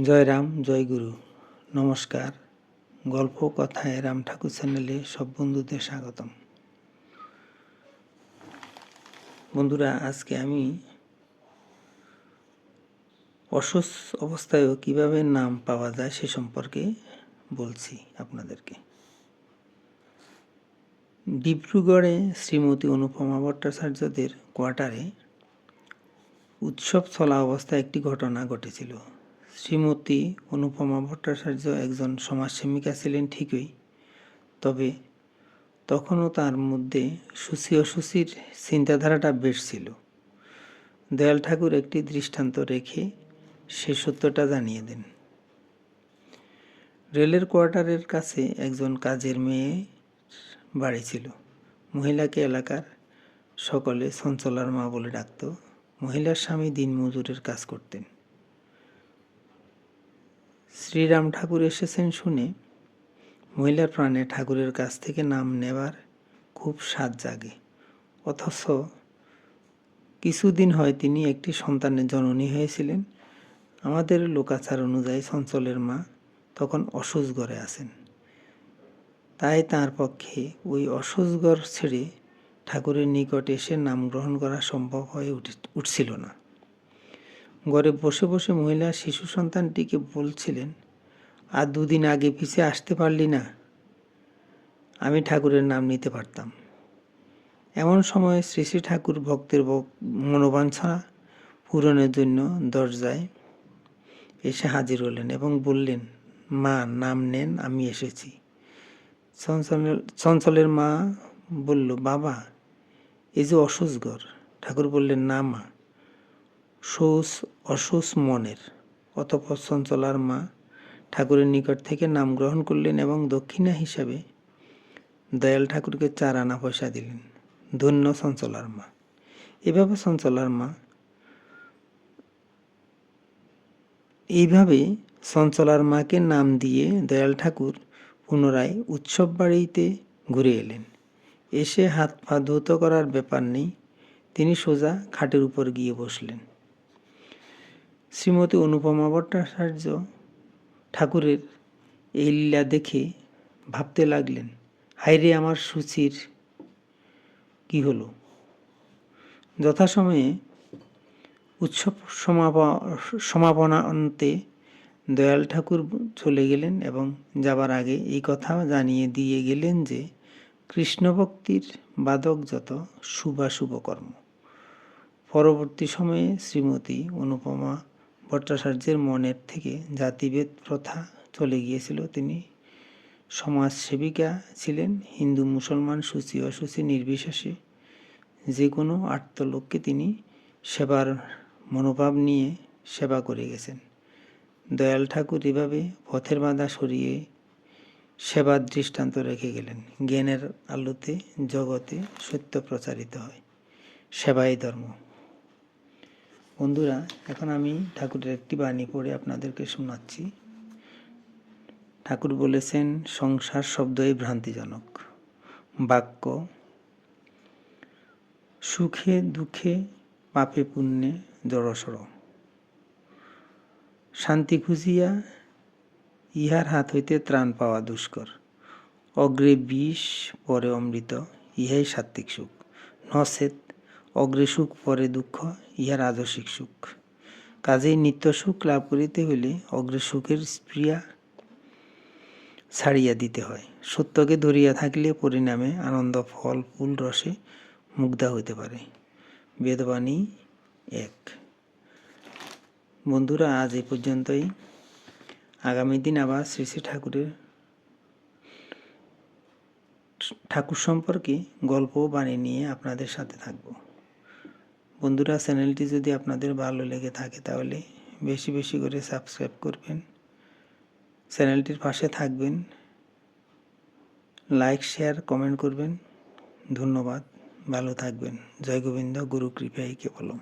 জয় রাম, জয় গুরু। নমস্কার। গল্প কথায় রাম ঠাকুর চ্যানেলে সব বন্ধুদের স্বাগতম। বন্ধুরা, আজকে আমি অসুস্থ অবস্থায়ও কিভাবে নাম পাওয়া যায় সে সম্পর্কে বলছি আপনাদেরকে। ডিব্রুগড়ে শ্রীমতী অনুপমা ভট্টাচার্যদের কোয়ার্টারে উৎসব চলা অবস্থায় একটি ঘটনা ঘটেছিল। শ্রীমতী অনুপমা ভট্টাচার্য একজন সমাজসেবিকা ছিলেন ঠিকই, তবে তখনও তার মধ্যে শুচি অশুচির চিন্তাধারাটা বেশ ছিল। দয়াল ঠাকুর একটি দৃষ্টান্ত রেখে সে সত্যটা জানিয়ে দেন। রেলের কোয়ার্টারের কাছে একজন কাজের মেয়ে বাড়ি ছিল। মহিলাকে এলাকার সকলে চঞ্চলার মা বলে ডাকত। মহিলার স্বামী দিনমজুরের কাজ করতেন। শ্রীরাম ঠাকুর এসেছেন শুনে মহিলার প্রাণে ঠাকুরের কাছ থেকে নাম নেবার খুব স্বাদ জাগে। অথচ কিছুদিন হয় তিনি একটি সন্তানের জননী হয়েছিলেন। আমাদের লোকাচার অনুযায়ী চঞ্চলের মা তখন অসুস্থ আছেন। তাই তার পক্ষে ওই অসুস্থ ছেড়ে ঠাকুরের নিকট এসে নাম গ্রহণ করা সম্ভব হয়ে উঠছিল না। ঘরে বসে বসে মহিলা শিশু সন্তানটিকে বলছিলেন, আর দুদিন আগে পিছিয়ে আসতে পারলি না, আমি ঠাকুরের নাম নিতে পারতাম। এমন সময় শ্রী শ্রী ঠাকুর ভক্তের মনোবাঞ্ছা পূরণের জন্য দরজায় এসে হাজির হলেন এবং বললেন, মা নাম নেন, আমি এসেছি। চঞ্চলের মা বলল, বাবা এই যে অসুস্থ। ঠাকুর বললেন, না মা, অসুস্থ মনের। অতঃপর চঞ্চলার মা ঠাকুরের নিকট থেকে নাম গ্রহণ করলেন এবং দক্ষিণা হিসাবে দয়াল ঠাকুরকে 4 আনা পয়সা দিলেন। ধন্য চঞ্চলার মা। এইভাবে চঞ্চলার মাকে নাম দিয়ে দয়াল ঠাকুর পুনরায় উৎসব বাড়িতে ঘুরে এলেন। এসে হাত পা ধৌত করার ব্যাপার নেই, তিনি সোজা খাটের উপর গিয়ে বসলেন। শ্রীমতী অনুপমা ভট্টাচার্য ঠাকুরের এই লীলা দেখে ভাবতে লাগলেন, হায়রে আমার সুচির কি হলো। যথাসময়ে উৎসব সমাপনান্তে দয়াল ঠাকুর চলে গেলেন এবং যাবার আগে এই কথা জানিয়ে দিয়ে গেলেন যে কৃষ্ণভক্তির বাদক যত শুভাশুভ কর্ম। পরবর্তী সময়ে শ্রীমতী অনুপমা ভট্টাচার্যের মনের থেকে জাতিভেদ প্রথা চলে গিয়েছিল। তিনি সমাজসেবিকা ছিলেন। হিন্দু মুসলমান শুচি অশুচি নির্বিশেষে যে কোনো আর্ত লোককে তিনি সেবার মনোভাব নিয়ে সেবা করে গেছেন। দয়াল ঠাকুর এভাবে পথের বাধা সরিয়ে সেবার দৃষ্টান্ত রেখে গেলেন। জ্ঞানের আলোতে জগতে সত্য প্রচারিত হয়, সেবাই ধর্ম। বন্ধুরা, এখন আমি ঠাকুরের একটি বাণী পড়ে আপনাদেরকে শোনাচ্ছি। ঠাকুর বলেছেন, সংসার শব্দই ভ্রান্তিজনক বাক্য। সুখে দুঃখে পাপে পুণ্যে জড়সড়। শান্তি খুঁজিয়া ইহার হাত হইতে ত্রাণ পাওয়া দুষ্কর। অগ্রে বিষ পরে অমৃত, ইহাই সাত্ত্বিক সুখ। নচেত অগ্রে সুখ পরে দুঃখ, ইহা রাজসিক সুখ। কাজেই নিত্য সুখ লাভ করিতে হইলে অগ্রে সুখের স্পৃহা ছাড়িয়া দিতে হয়। সত্যকে ধরিয়া থাকিলে পরিণামে আনন্দ ফল ফুল রসে মুগ্ধা হইতে পারে। বেদবাণী 1। বন্ধুরা, আজ এই পর্যন্তই। আগামী দিন আবার শ্রী শ্রী ঠাকুর সম্পর্কে গল্প বানিয়ে নিয়ে আপনাদের সাথে থাকব। বন্ধুরা, চ্যানেলটি যদি আপনাদের ভালো লেগে থাকে তাহলে বেশি বেশি করে সাবস্ক্রাইব করবেন, চ্যানেলটির পাশে থাকবেন, লাইক শেয়ার কমেন্ট করবেন। ধন্যবাদ, ভালো থাকবেন। জয় গোবিন্দ, গুরু কৃপাই কেবলম।